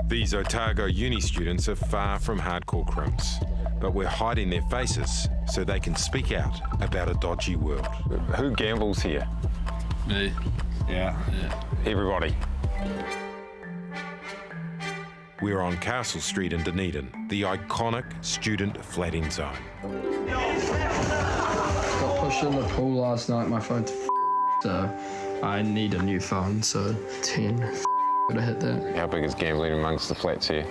These Otago uni students are far from hardcore crims, but we're hiding their faces so they can speak out about a dodgy world. Who gambles here? Me. Yeah. Everybody. We're on Castle Street in Dunedin, the iconic student flatting zone. Got pushed in the pool last night, my phone's so I need a new phone, so 10. Gotta hit that. How big is gambling amongst the flats here?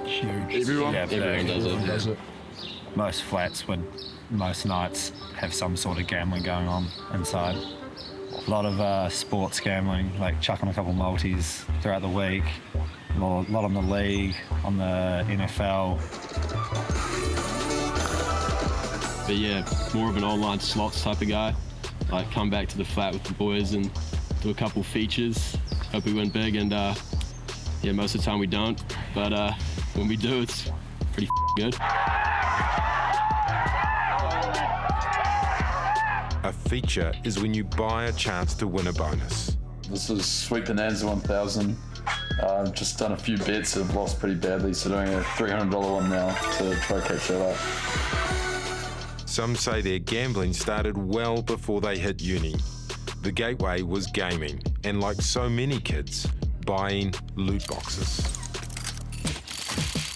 Huge. Everyone? Yeah, Everyone does it. Most flats would, most nights, have some sort of gambling going on inside. A lot of sports gambling, like chucking a couple multis throughout the week. A lot on the league, on the NFL. But yeah, more of an online slots type of guy. Like come back to the flat with the boys and do a couple features. Hope we win big, and yeah, most of the time we don't. But when we do, it's pretty good. A feature is when you buy a chance to win a bonus. This is Sweet Bonanza 1000. I've just done a few bets that have lost pretty badly, so doing a $300 one now to try to catch that up. Some say their gambling started well before they hit uni. The gateway was gaming, and like so many kids, buying loot boxes.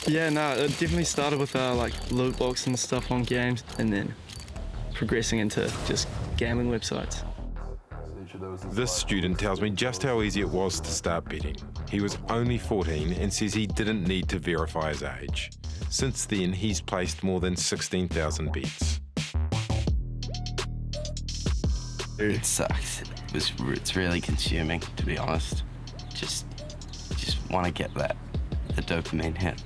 Yeah, no, it definitely started with like loot box and stuff on games, and then progressing into just gambling websites. This student tells me just how easy it was to start betting. He was only 14 and says he didn't need to verify his age. Since then, he's placed more than 16,000 bets. It sucks. It's really consuming, to be honest. Just want to get the dopamine hit.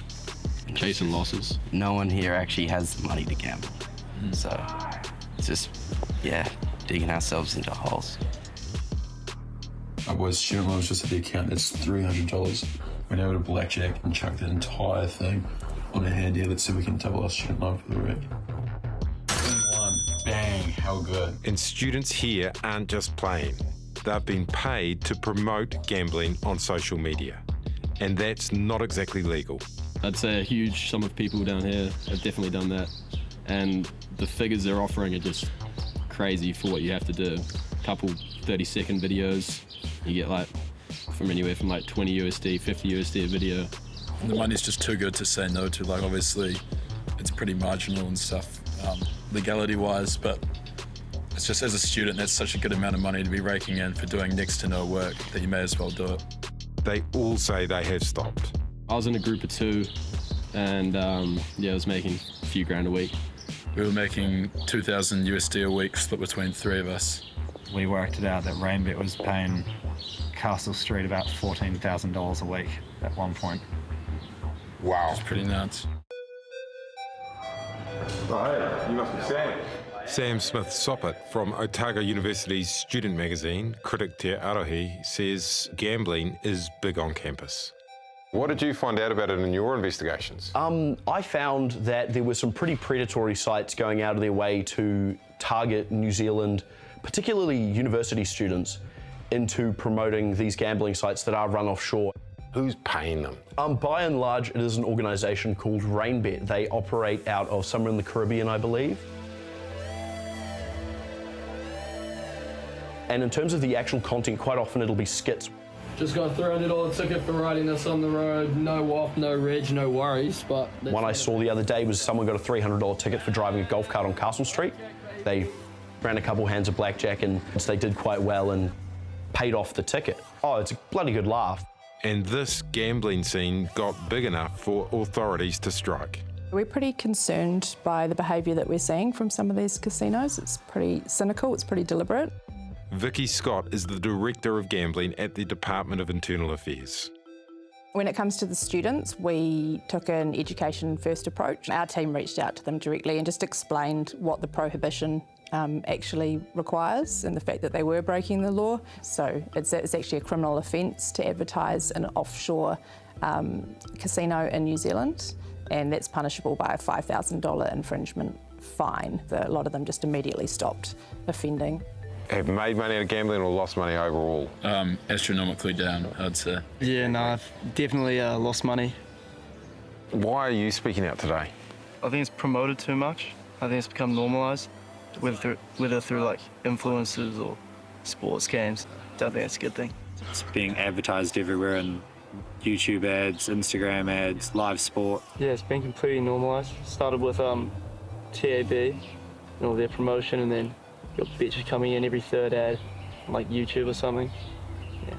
Chasing losses. No one here actually has the money to gamble. So it's just, yeah, digging ourselves into holes. My boy's student loan was just at the account. That's $300. Went over to blackjack and chucked that entire thing on a hand deal. Let's see if we can double our student loan for the week. Bang, how good. And students here aren't just playing. They've been paid to promote gambling on social media. And that's not exactly legal. I'd say a huge sum of people down here have definitely done that. And the figures they're offering are just crazy for what you have to do. A couple 30-second videos, you get like from anywhere from like 20 USD, 50 USD a video. And the money's just too good to say no to. Like obviously it's pretty marginal and stuff, legality-wise, but it's just as a student, that's such a good amount of money to be raking in for doing next to no work that you may as well do it. They all say they have stopped. I was in a group of 2 and yeah, I was making a few grand a week. We were making 2,000 USD a week split between 3 of us. We worked it out that Rainbet was paying Castle Street about $14,000 a week at one point. Wow. It's pretty nuts. Oh, hey, you must be Sam. Sam Smith-Soppert from Otago University's student magazine, Critic Te Arohi, says gambling is big on campus. What did you find out about it in your investigations? I found that there were some pretty predatory sites going out of their way to target New Zealand, particularly university students, into promoting these gambling sites that are run offshore. Who's paying them? By and large, it is an organisation called Rainbet. They operate out of somewhere in the Caribbean, I believe. And in terms of the actual content, quite often it'll be skits. Just got a $300 ticket for riding this on the road. No WAF, no reg, no worries. But one I saw the other day was someone got a $300 ticket for driving a golf cart on Castle Street. They ran a couple hands of blackjack and they did quite well and paid off the ticket. Oh, it's a bloody good laugh. And this gambling scene got big enough for authorities to strike. We're pretty concerned by the behaviour that we're seeing from some of these casinos. It's pretty cynical, it's pretty deliberate. Vicky Scott is the Director of Gambling at the Department of Internal Affairs. When it comes to the students, we took an education first approach. Our team reached out to them directly and just explained what the prohibition actually requires and the fact that they were breaking the law. So it's actually a criminal offence to advertise an offshore casino in New Zealand, and that's punishable by a $5,000 infringement fine. A lot of them just immediately stopped offending. have made money out of gambling or lost money overall? Astronomically down, I'd say. Yeah, no, I've definitely lost money. Why are you speaking out today? I think it's promoted too much. I think it's become normalised, whether through like influencers or sports games. Don't think that's a good thing. It's being advertised everywhere in YouTube ads, Instagram ads, live sport. Yeah, it's been completely normalised. Started with TAB and all their promotion, and then got bitches coming in every third ad, like YouTube or something. Yeah.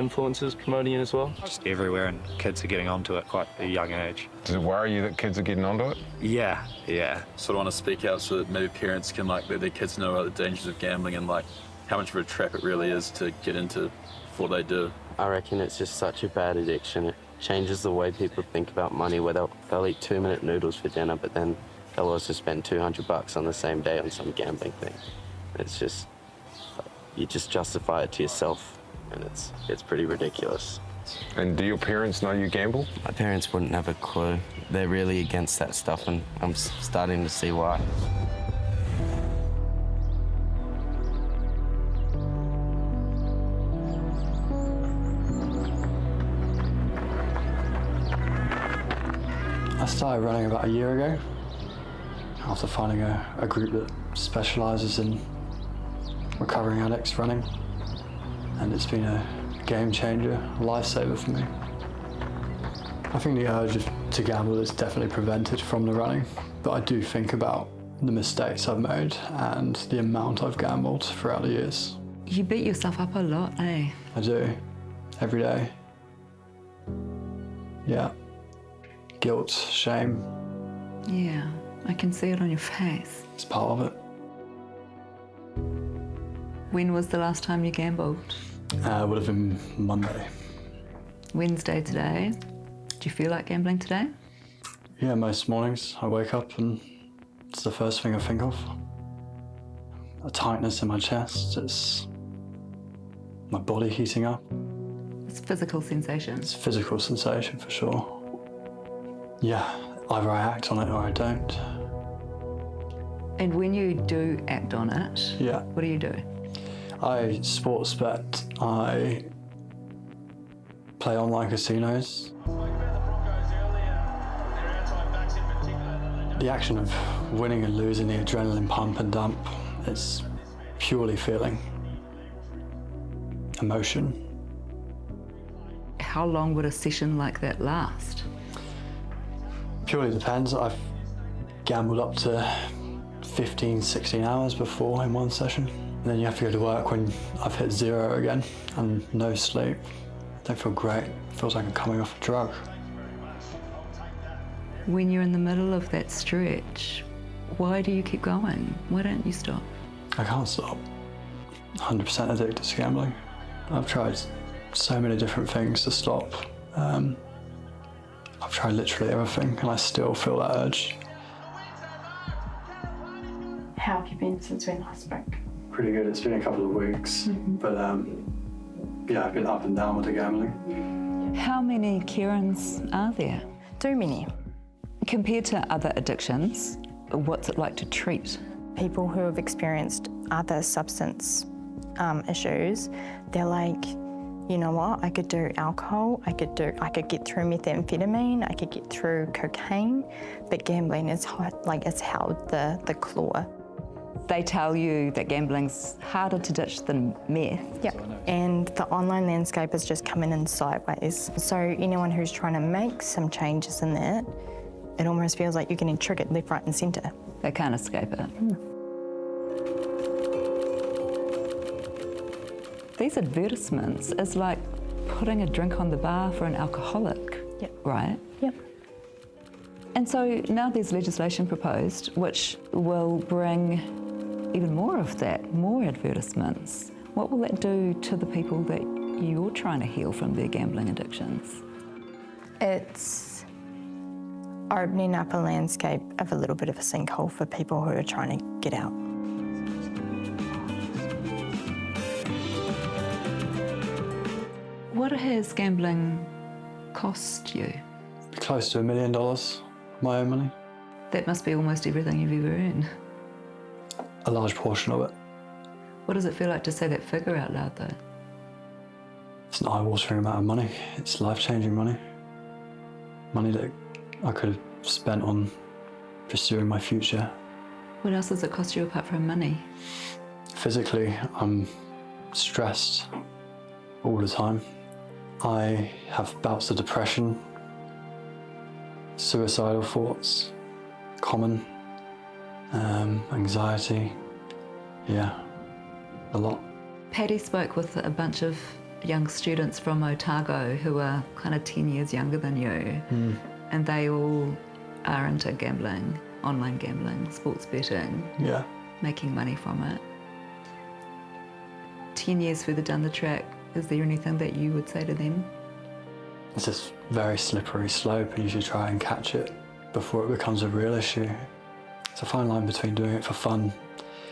Influencers promoting it as well. Just everywhere, and kids are getting onto it quite at a young age. Does it worry you that kids are getting onto it? Yeah. Sort of want to speak out so that maybe parents can let their kids know about the dangers of gambling and how much of a trap it really is to get into before they do. I reckon it's just such a bad addiction. It changes the way people think about money, where they'll eat 2-minute noodles for dinner, but then they'll also spend $200 on the same day on some gambling thing. It's just, you just justify it to yourself, and it's pretty ridiculous. And do your parents know you gamble? My parents wouldn't have a clue. They're really against that stuff, and I'm starting to see why. I started running about a year ago after finding a group that specialises in recovering addicts running, and it's been a game changer, a lifesaver for me. I think the urge to gamble is definitely prevented from the running, but I do think about the mistakes I've made and the amount I've gambled throughout the years. You beat yourself up a lot, eh? I do, every day. Yeah. Guilt, shame. Yeah, I can see it on your face. It's part of it. When was the last time you gambled? It would have been Monday. Wednesday today. Do you feel like gambling today? Yeah, most mornings I wake up and it's the first thing I think of. A tightness in my chest, it's my body heating up. It's physical sensation. It's a physical sensation for sure. Yeah, either I act on it or I don't. And when you do act on it, Yeah. what do you do? I sports bet, I play online casinos. The action of winning and losing, the adrenaline pump and dump, it's purely feeling. Emotion. How long would a session like that last? Purely depends. I've gambled up to 15, 16 hours before in one session. And then you have to go to work when I've hit zero again and no sleep. I don't feel great. It feels like I'm coming off a drug. When you're in the middle of that stretch, why do you keep going? Why don't you stop? I can't stop. 100% addicted to gambling. I've tried so many different things to stop. I've tried literally everything and I still feel that urge. How have you been since we last spoke? Pretty good. It's been a couple of weeks, but yeah, I've been up and down with the gambling. How many Karens are there? Too many. Compared to other addictions, what's it like to treat? People who have experienced other substance issues, they're like, you know what, I could do alcohol, I could get through methamphetamine, I could get through cocaine, but gambling is hard, it's held the claw. They tell you that gambling's harder to ditch than meth. Yep, and the online landscape is just coming in sideways. So anyone who's trying to make some changes in that, it almost feels like you're getting triggered left, right and centre. They can't escape it. These advertisements is like putting a drink on the bar for an alcoholic, Yep. right? Yep. And so now there's legislation proposed which will bring even more of that, more advertisements. What will that do to the people that you're trying to heal from their gambling addictions? It's opening up a landscape of a little bit of a sinkhole for people who are trying to get out. What has gambling cost you? Close to $1 million, my own money. That must be almost everything you've ever earned. A large portion of it. What does it feel like to say that figure out loud, though? It's an eye-watering amount of money. It's life-changing money. Money that I could have spent on pursuing my future. What else does it cost you apart from money? Physically, I'm stressed all the time. I have bouts of depression, suicidal thoughts, common, anxiety, yeah, a lot. Paddy spoke with a bunch of young students from Otago who are kind of 10 years younger than you, and they all are into gambling, online gambling, sports betting, Yeah. making money from it. 10 years further down the track, is there anything that you would say to them? It's this very slippery slope and you should try and catch it before it becomes a real issue. It's a fine line between doing it for fun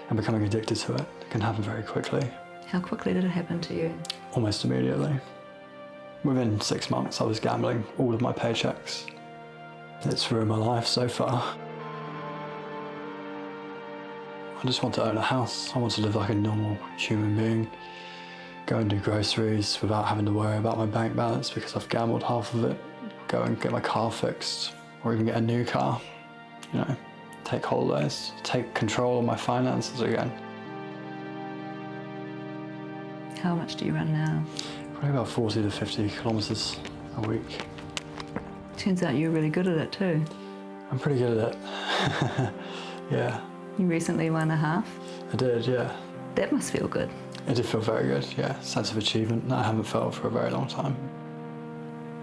and becoming addicted to it. It can happen very quickly. How quickly did it happen to you? Almost immediately. Within 6 months, I was gambling all of my paychecks. It's ruined my life so far. I just want to own a house. I want to live like a normal human being. Go and do groceries without having to worry about my bank balance because I've gambled half of it. Go and get my car fixed, or even get a new car. You know, take holidays, take control of my finances again. How much do you run now? Probably about 40 to 50 kilometres a week. Turns out you're really good at it too. I'm pretty good at it. Yeah. You recently won a half? I did, yeah. That must feel good. It did feel very good, yeah. Sense of achievement that I haven't felt for a very long time.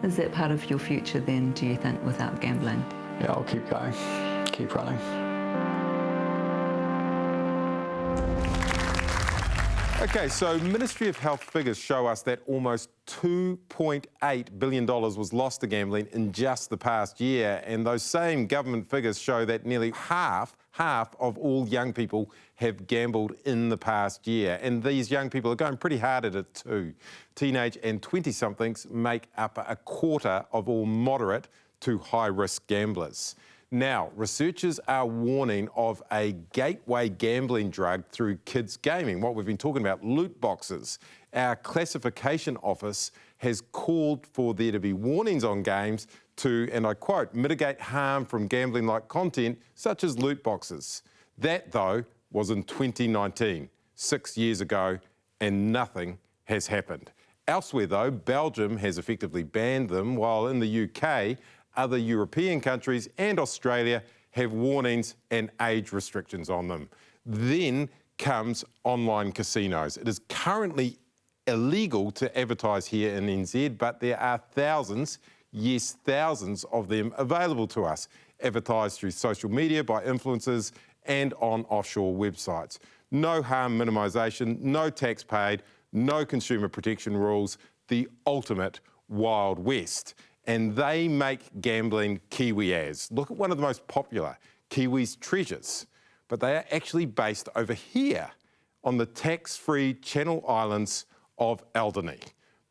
Is that part of your future then, do you think, without gambling? Yeah, I'll keep going, keep running. Okay, so Ministry of Health figures show us that almost $2.8 billion was lost to gambling in just the past year, and those same government figures show that nearly half of all young people have gambled in the past year, and these young people are going pretty hard at it too. Teenage and 20-somethings make up a quarter of all moderate to high-risk gamblers. Now, researchers are warning of a gateway gambling drug through kids' gaming, what we've been talking about, loot boxes. Our classification office has called for there to be warnings on games to, and I quote, mitigate harm from gambling-like content such as loot boxes. That, though, was in 2019, 6 years ago, and nothing has happened. Elsewhere, though, Belgium has effectively banned them, while in the UK, other European countries and Australia have warnings and age restrictions on them. Then comes online casinos. It is currently illegal to advertise here in NZ, but there are thousands, yes, thousands of them available to us, advertised through social media by influencers and on offshore websites. No harm minimisation, no tax paid, no consumer protection rules, the ultimate Wild West. And they make gambling Kiwi-as. Look at one of the most popular, Kiwi's Treasures. But they are actually based over here on the tax-free Channel Islands of Alderney.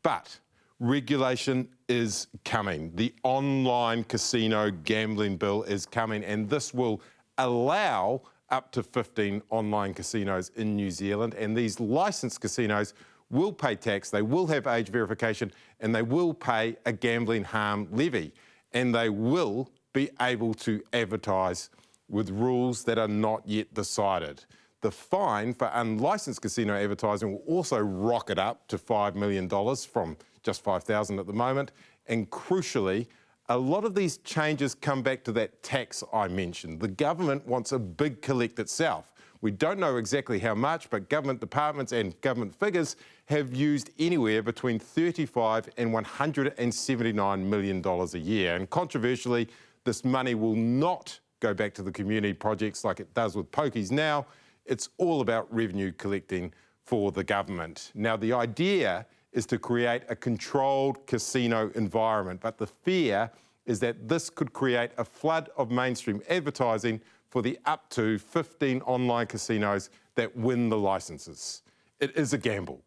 But regulation is coming. The online casino gambling bill is coming, and this will allow up to 15 online casinos in New Zealand, and these licensed casinos will pay tax, they will have age verification, and they will pay a gambling harm levy, and they will be able to advertise with rules that are not yet decided. The fine for unlicensed casino advertising will also rocket up to $5 million from just $5,000 at the moment, and crucially, a lot of these changes come back to that tax I mentioned. The government wants a big collect itself. We don't know exactly how much, but government departments and government figures have used anywhere between $35 and $179 million a year. And controversially, this money will not go back to the community projects like it does with pokies now. It's all about revenue collecting for the government. Now, the idea is to create a controlled casino environment, but the fear is that this could create a flood of mainstream advertising for the up to 15 online casinos that win the licenses. It is a gamble,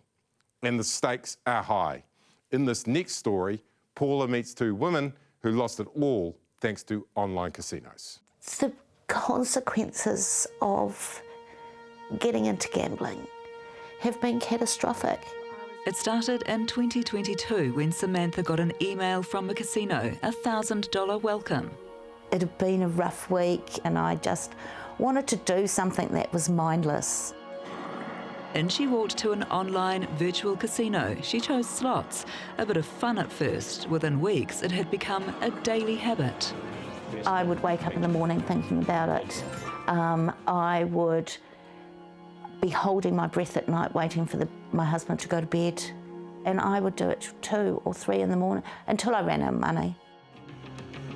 and the stakes are high. In this next story, Paula meets two women who lost it all thanks to online casinos. It's the consequences of getting into gambling. have been catastrophic. It started in 2022 when Samantha got an email from the casino, a $1,000 welcome. It had been a rough week and I just wanted to do something that was mindless. In she walked to an online virtual casino. She chose slots. A bit of fun at first. Within weeks, it had become a daily habit. I would wake up in the morning thinking about it. I would be holding my breath at night waiting for my husband to go to bed. And I would do it 2 or 3 in the morning until I ran out of money.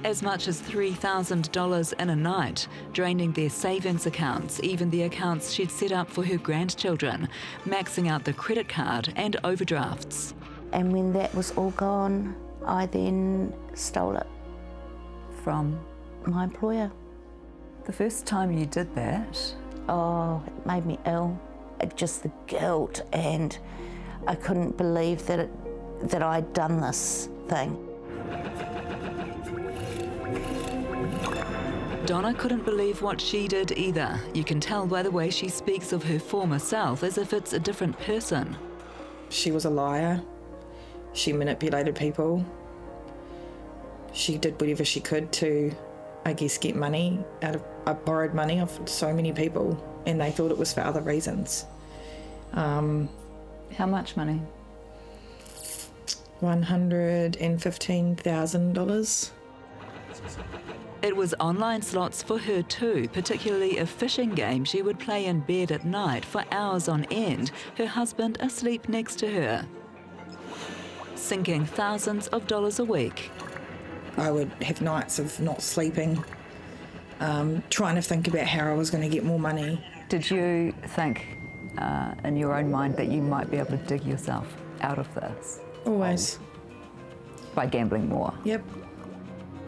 As much as $3,000 in a night, draining their savings accounts, even the accounts she'd set up for her grandchildren, maxing out the credit card and overdrafts. And when that was all gone, I then stole it. From? My employer. The first time you did that? Oh, it made me ill. Just the guilt, and I couldn't believe that I'd done this thing. Donna couldn't believe what she did either. You can tell by the way she speaks of her former self as if it's a different person. She was a liar. She manipulated people. She did whatever she could to, I guess, get money out of... I borrowed money off so many people and they thought it was for other reasons. How much money? $115,000. It was online slots for her too, particularly a fishing game she would play in bed at night for hours on end, her husband asleep next to her. Sinking thousands of dollars a week. I would have nights of not sleeping, trying to think about how I was going to get more money. Did you think in your own mind that you might be able to dig yourself out of this? Always. By gambling more? Yep.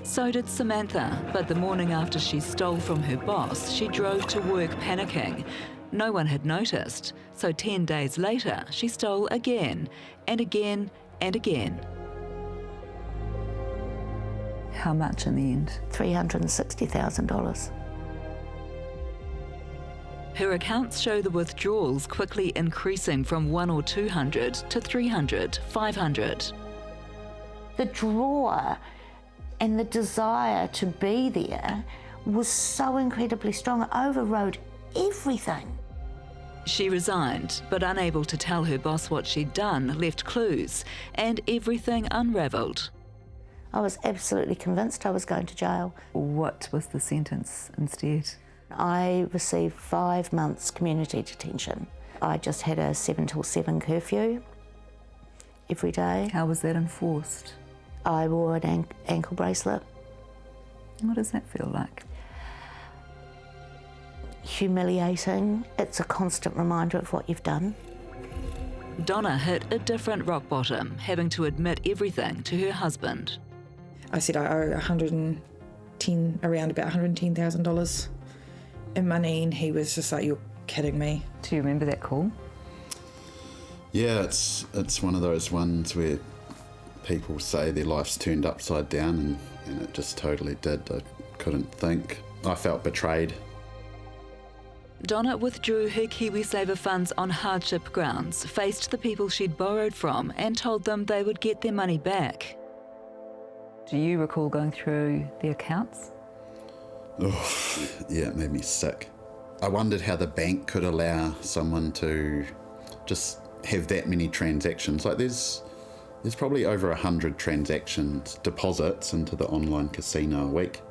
So did Samantha, but the morning after she stole from her boss, she drove to work panicking. No one had noticed, so 10 days later, she stole again, and again, and again. How much in the end? $360,000. Her accounts show the withdrawals quickly increasing from 100 or 200 to 300, 500. The draw and the desire to be there was so incredibly strong. It overrode everything. She resigned, but unable to tell her boss what she'd done, left clues, and everything unravelled. I was absolutely convinced I was going to jail. What was the sentence instead? I received 5 months community detention. I just had a 7 till 7 curfew every day. How was that enforced? I wore an ankle bracelet. What does that feel like? Humiliating. It's a constant reminder of what you've done. Donna hit a different rock bottom, having to admit everything to her husband. I said I owe around about $110,000 in money, and he was just like, "You're kidding me." Do you remember that call? Yeah, it's one of those ones where people say their life's turned upside down, and it just totally did. I couldn't think. I felt betrayed. Donna withdrew her KiwiSaver funds on hardship grounds, faced the people she'd borrowed from, and told them they would get their money back. Do you recall going through the accounts? Oh, yeah, it made me sick. I wondered how the bank could allow someone to just have that many transactions. Like there's probably over 100 transactions, deposits into the online casino a week.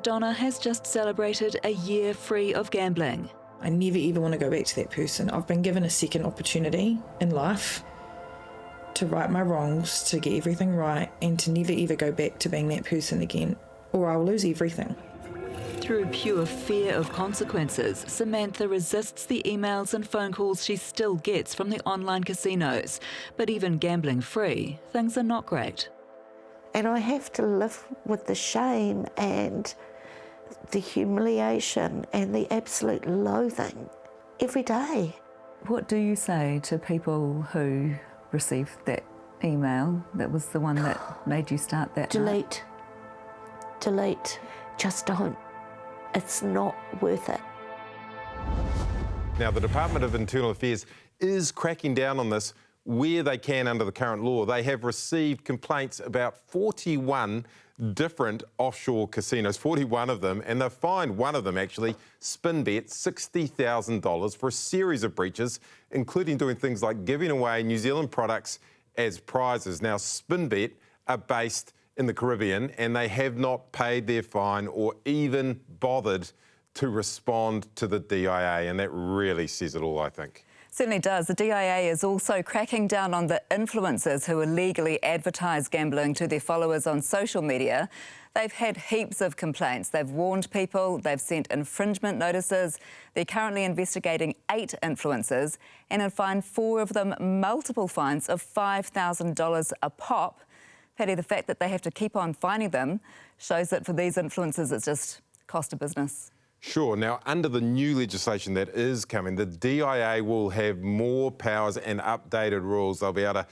Donna has just celebrated a year free of gambling. I never ever want to go back to that person. I've been given a second opportunity in life to right my wrongs, to get everything right, and to never ever go back to being that person again, or I'll lose everything. Through pure fear of consequences, Samantha resists the emails and phone calls she still gets from the online casinos. But even gambling free, things are not great. And I have to live with the shame and the humiliation and the absolute loathing every day. What do you say to people who received that email that was the one that made you start that night? Delete. Just don't. It's not worth it. Now, the Department of Internal Affairs is cracking down on this where they can under the current law. They have received complaints about 41 different offshore casinos, 41 of them, and they've fined one of them, actually, Spinbet, $60,000 for a series of breaches, including doing things like giving away New Zealand products as prizes. Now, Spinbet are based in the Caribbean and they have not paid their fine or even bothered to respond to the DIA, and that really says it all, I think. Certainly does. The DIA is also cracking down on the influencers who illegally advertise gambling to their followers on social media. They've had heaps of complaints. They've warned people, they've sent infringement notices. They're currently investigating 8 influencers and have fined 4 of them multiple fines of $5,000 a pop. Paddy, the fact that they have to keep on fining them shows that for these influencers it's just cost of business. Sure. Now, under the new legislation that is coming, the DIA will have more powers and updated rules. They'll be able to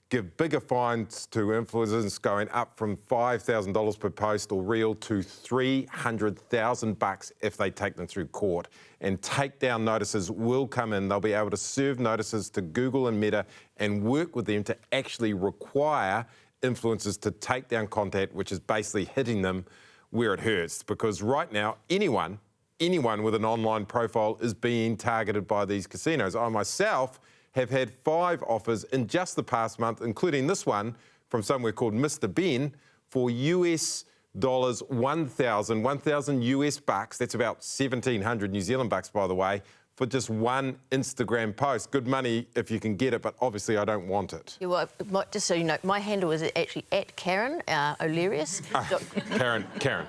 give bigger fines to influencers, going up from $5,000 per post or reel to $300,000 if they take them through court. And takedown notices will come in. They'll be able to serve notices to Google and Meta and work with them to actually require influencers to take down content, which is basically hitting them where it hurts. Because right now, anyone with an online profile is being targeted by these casinos. I myself have had 5 offers in just the past month, including this one from somewhere called Mr. Ben for US dollars 1,000 US bucks. That's about 1,700 New Zealand bucks, by the way, for just one Instagram post. Good money if you can get it, but obviously I don't want it. Yeah, well, just so you know, my handle is actually at Karen O'Learius. Karen.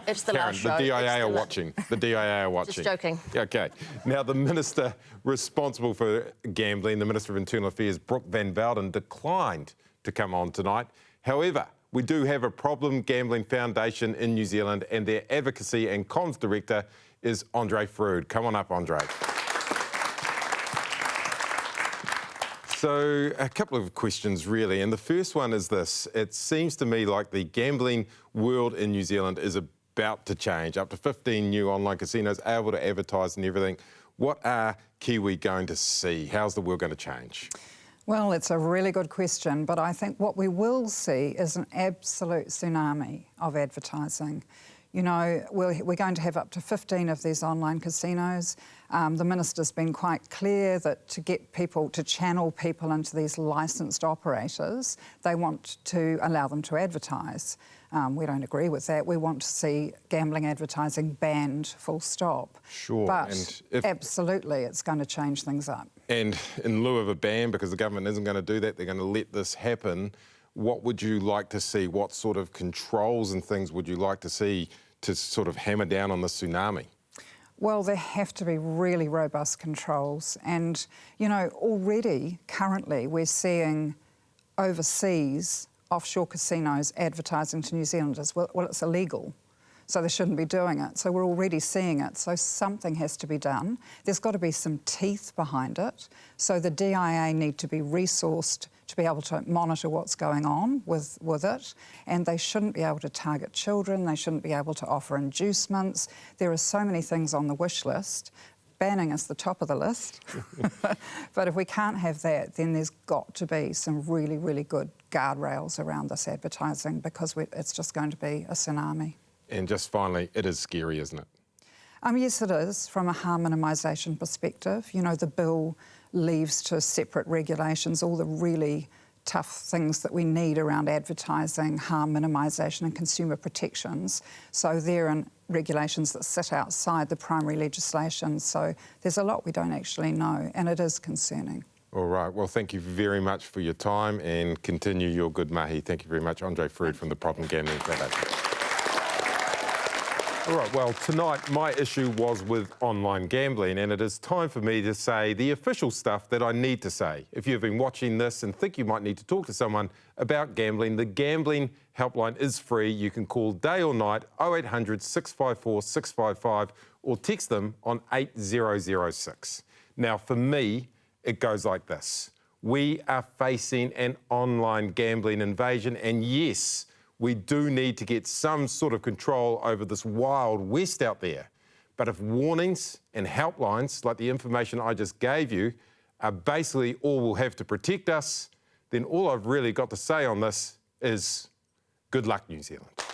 It's the Karen, last show. The DIA are watching. The DIA are watching. Just joking. Okay. Now, the Minister responsible for gambling, the Minister of Internal Affairs, Brooke Van Velden, declined to come on tonight. However, we do have a Problem Gambling Foundation in New Zealand, and their advocacy and comms director is Andre Frood. Come on up, Andre. So, a couple of questions, really, and the first one is this. It seems to me like the gambling world in New Zealand is about to change. Up to 15 new online casinos able to advertise and everything. What are Kiwi going to see? How's the world going to change? Well, it's a really good question, but I think what we will see is an absolute tsunami of advertising. You know, we're going to have up to 15 of these online casinos. The Minister's been quite clear that to get people, to channel people into these licensed operators, they want to allow them to advertise. We don't agree with that. We want to see gambling advertising banned, full stop. Sure. But absolutely, it's going to change things up. And in lieu of a ban, because the government isn't going to do that, they're going to let this happen, what would you like to see? What sort of controls and things would you like to see to sort of hammer down on the tsunami? Well, there have to be really robust controls. And, you know, already, currently, we're seeing overseas offshore casinos advertising to New Zealanders. Well, it's illegal, so they shouldn't be doing it. So we're already seeing it. So something has to be done. There's got to be some teeth behind it. So the DIA need to be resourced to be able to monitor what's going on with it, and they shouldn't be able to target children, they shouldn't be able to offer inducements. There are so many things on the wish list. Banning is the top of the list. But if we can't have that, then there's got to be some really, really good guardrails around this advertising, because it's just going to be a tsunami. And just finally, it is scary, isn't it? Yes, it is, from a harm minimisation perspective. You know, the bill leaves to separate regulations all the really tough things that we need around advertising, harm minimisation and consumer protections. So they're in regulations that sit outside the primary legislation. So there's a lot we don't actually know, and it is concerning. All right. Well, thank you very much for your time, and continue your good mahi. Thank you very much, Andre Frood from the Problem Gambling Foundation. All right, well, tonight my issue was with online gambling, and it is time for me to say the official stuff that I need to say. If you've been watching this and think you might need to talk to someone about gambling, the gambling helpline is free. You can call day or night 0800 654 655 or text them on 8006. Now, for me, it goes like this. We are facing an online gambling invasion, and yes, we do need to get some sort of control over this wild west out there. But if warnings and helplines, like the information I just gave you, are basically all we'll have to protect us, then all I've really got to say on this is good luck, New Zealand.